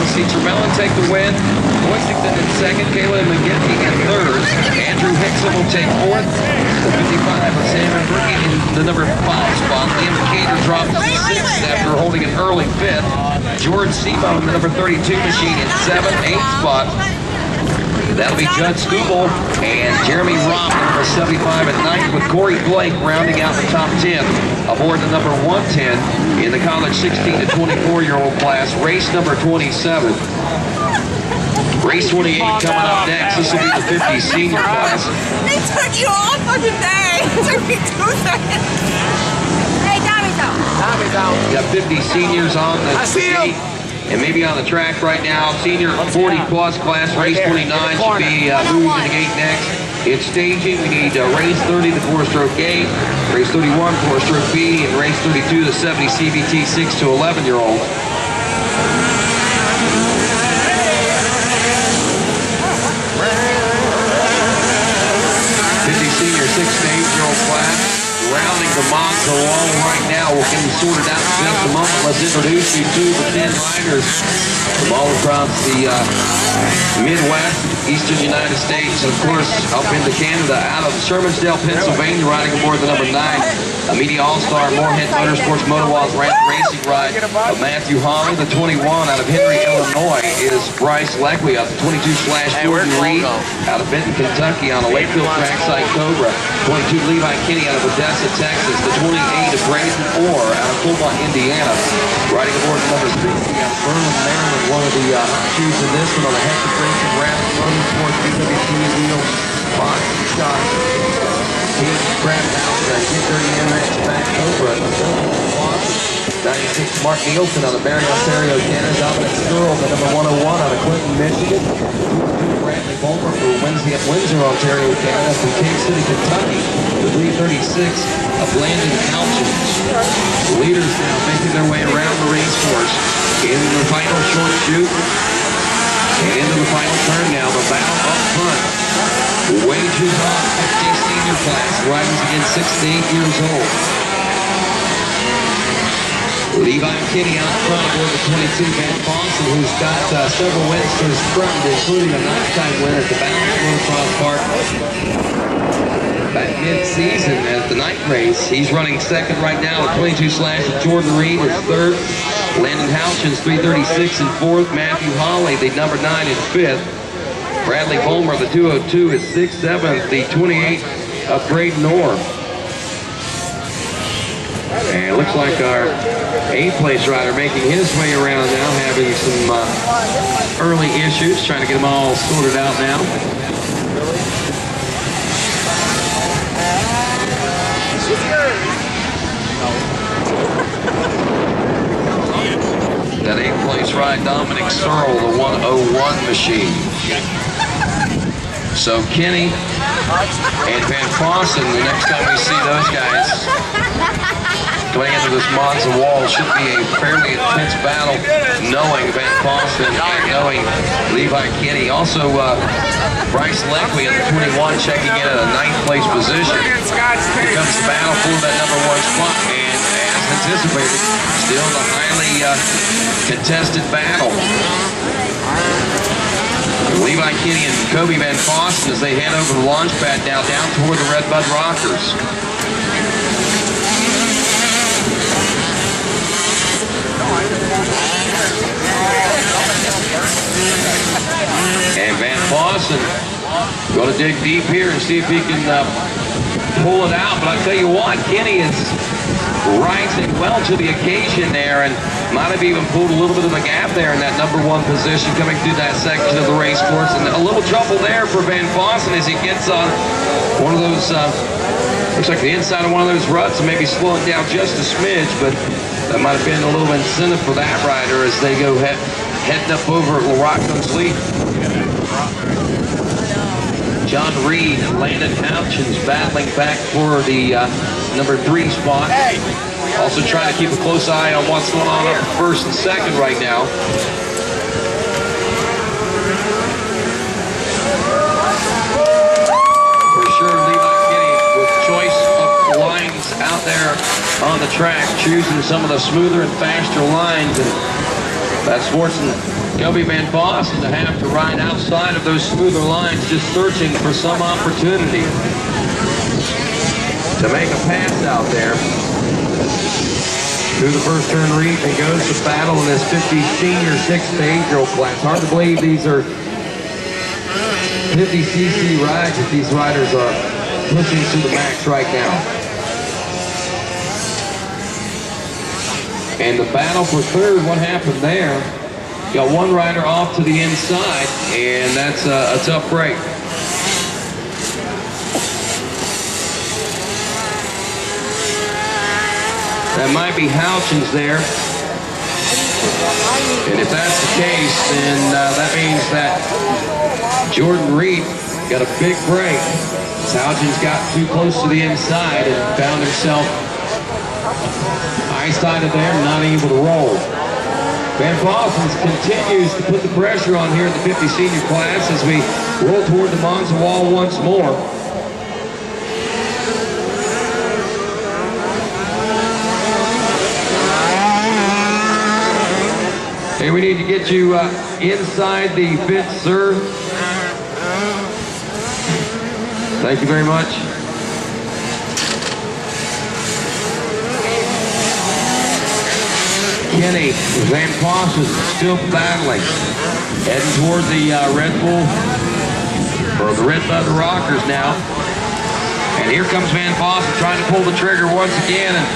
We'll see Tremelin take the win. Boysington in second. Kayla McGinty in third. Andrew Hickson will take fourth. The 55 of Sam Berkey in the number 5 spot. Liam Cater dropped to 6th after holding an early 5th. George Sebo in the number 32 machine in 7th, 8th spot. That'll be Judd Scooble and Jeremy Robb, number 75 at 9th, with Corey Blake rounding out the top 10 aboard the number 110 in the college 16 to 24-year-old class, race number 27. Race 28 coming up next. This will be the 50 senior class. They took you all fucking day. It took me 2 seconds. Hey, Tommy's out. Tommy's out. We got 50 seniors on the gate and maybe on the track right now. Senior 40-plus class, race 29 should be moving to the gate next. It's staging. We need race 30, the 4-stroke A, race 31, 4-stroke B, and race 32, the 70 CVT 6 to 11-year-olds. Senior 6 to 8-year-old class, rounding the Monza wall right now. We'll get them sorted out in just a moment. Let's introduce you to the 10 riders from all across the Midwest, Eastern United States, and of course up into Canada. Out of Shermansdale, Pennsylvania, riding aboard the number 9, a Media All-Star Moorhead Motorsports Motorwall's racing ride of Matthew Holly. The 21 out of Henry, Illinois is Bryce Leckley. Out the 22/Jordan Reed out of Benton, Kentucky on a Lakefield trackside Cobra. 22 Levi Kinney out of Odessa, Texas. The 28 of Braden Orr out of Beaumont, Indiana. Riding aboard the number 60 out of Berlin, Maryland. One of the shoes in this one on the Hector Racing Rapid Motorsports BWT wheels. Box shots. Brad House, Get Dirty MX back Cobra. 96 Mark Nielsen out of Barrie, Ontario, Canada. Dominic Searl, the number 101 out of Clinton, Michigan. Bradley Bulmer for Wednesday at Windsor, Ontario, Canada. From King City, Kentucky, the 336 of Landon Alchins. The leaders now making their way around the race course. In the final short shoot. And into the final turn now. The battle up front. Wages off 50 senior class. Riders again 6 to 8 years old. Levi Kinney out front aboard the 22 Van Fossen, who's got several wins to his front, including a nighttime win at the Balance Motocross Park back mid-season at the night race. He's running second right now with 22/Jordan Reed is third. Landon Houchins 336 in fourth. Matthew Holly, the number 9, in fifth. Bradley Bulmer, the 202, is 6th, 7th. The 28 of Braden Orr. And it looks like our 8th place rider making his way around now, having some early issues, trying to get them all sorted out now. That 8th place ride, Dominic Searl, the 101 machine. So Kenny and Van Fossen, the next time we see those guys going into this Monza wall, should be a fairly intense battle, knowing Van Fossen and knowing Levi Kinney. Also, Bryce Leckley in the 21 checking in at a 9th place position. Here comes the battle for that number 1 spot, and as anticipated, still a highly contested battle. Levi Kinney and Kobe Van Fossen as they head over the launch pad now down toward the Red Bud Rockers. And Van Fossen going to dig deep here and see if he can pull it out. But I tell you what, Kinney is rising well to the occasion there and might have even pulled a little bit of a gap there in that number 1 position coming through that section of the race course. And a little trouble there for Van Fossen as he gets on one of those, looks like the inside of one of those ruts and maybe slowing down just a smidge, but that might have been a little incentive for that rider as they go heading up over at LaRocco's lead. John Reed and Landon Houchins battling back for the number 3 spot. Also trying to keep a close eye on what's going on up at first and second right now. For sure, Levi Kinney with choice of lines out there on the track, choosing some of the smoother and faster lines. And That's forcing Kobe Van Vossen to have to ride outside of those smoother lines, just searching for some opportunity to make a pass out there. Through the first turn reach and goes to battle in this 50 senior 6 to 8-year-old class. Hard to believe these are 50cc rides that these riders are pushing to the max right now. And the battle for third, what happened there? Got one rider off to the inside, and that's a tough break. That might be Houchins there. And if that's the case, then that means that Jordan Reed got a big break. Houchins got too close to the inside and found himself eye-sided there, not able to roll. Van Vossen continues to put the pressure on here in the 50 senior class as we roll toward the Monza wall once more. Hey, we need to get you inside the fifth, sir. Thank you very much. Kenny Van Vossen still battling, heading toward the Red Bull, or the Red Bud Rockers now. And here comes Van Vossen trying to pull the trigger once again. And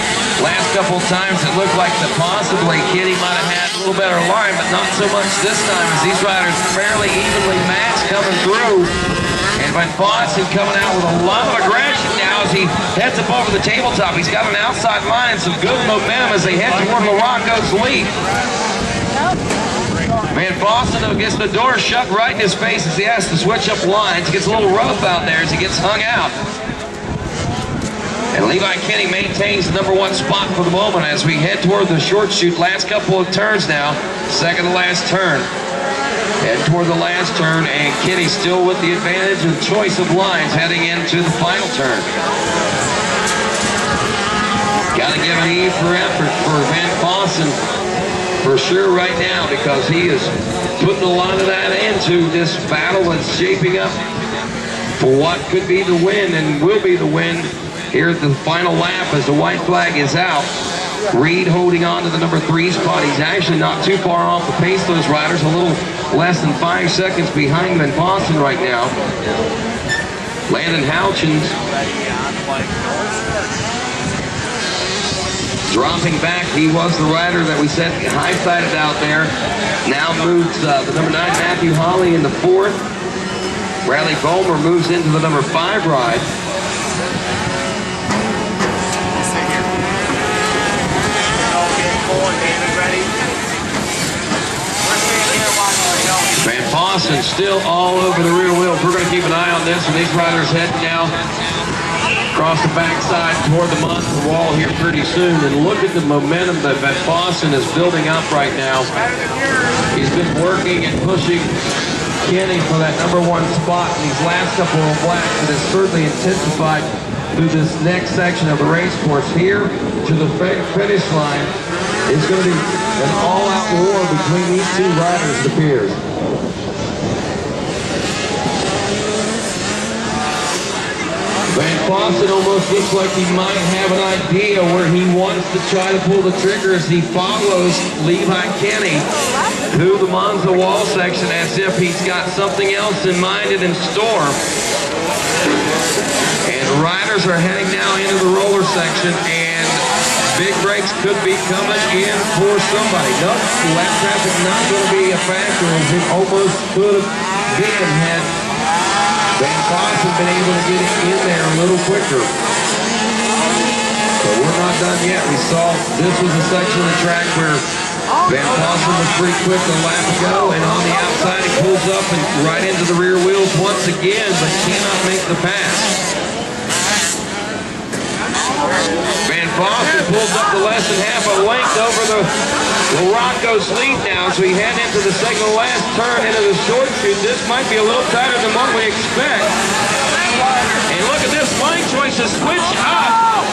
last couple of times it looked like that possibly Kenny might have had a little better line, but not so much this time as these riders fairly evenly matched coming through. And Van Vossen coming out with a lot of aggression now as he heads up over the tabletop. He's got an outside line and some good momentum as they head toward Morocco's lead. Van Vossen, though, gets the door shut right in his face as he has to switch up lines. He gets a little rough out there as he gets hung out. And Levi Kenny maintains the #1 spot for the moment as we head toward the short chute. Last couple of turns now, second to last turn. Head toward the last turn, and Kenny still with the advantage of choice of lines heading into the final turn. Got to give an E for effort for Van Vossen for sure right now, because he is putting a lot of that into this battle that's shaping up for what could be the win and will be the win here at the final lap as the white flag is out. Reed holding on to the #3 spot. He's actually not too far off the pace of those riders, a little less than 5 seconds behind Van Vossen right now. Landon Houchins dropping back. He was the rider that we said high-sided out there. Now moves the #9 Matthew Hawley in the 4th. Bradley Bulmer moves into the #5 ride. Van Vossen still all over the rear wheels. We're going to keep an eye on this, and these riders head now across the backside toward the Monza wall here pretty soon. And look at the momentum that Van Vossen is building up right now. He's been working and pushing Kenny for that #1 spot in these last couple of laps. It has certainly intensified through this next section of the race course. Here to the finish line is going to be an all-out war between these two riders, it appears. Van Vossen almost looks like he might have an idea where he wants to try to pull the trigger as he follows Levi Kenny through the Monza wall section as if he's got something else in mind and in store. And the riders are heading now into the roller section, and big breaks could be coming in for somebody. Nope, lap traffic not going to be a factor as it almost could have been had Van Vossen been able to get it in there a little quicker. But we're not done yet. We saw this was a section of the track where Van Vossen was pretty quick a lap ago, and on the outside he pulls up and right into the rear wheels once again, but cannot make the pass. Van Vossen pulls up to less than half a length over the Morocco's lead now as we head into the second to last turn into the short chute. This might be a little tighter than what we expect. And look at this line choice to switch up.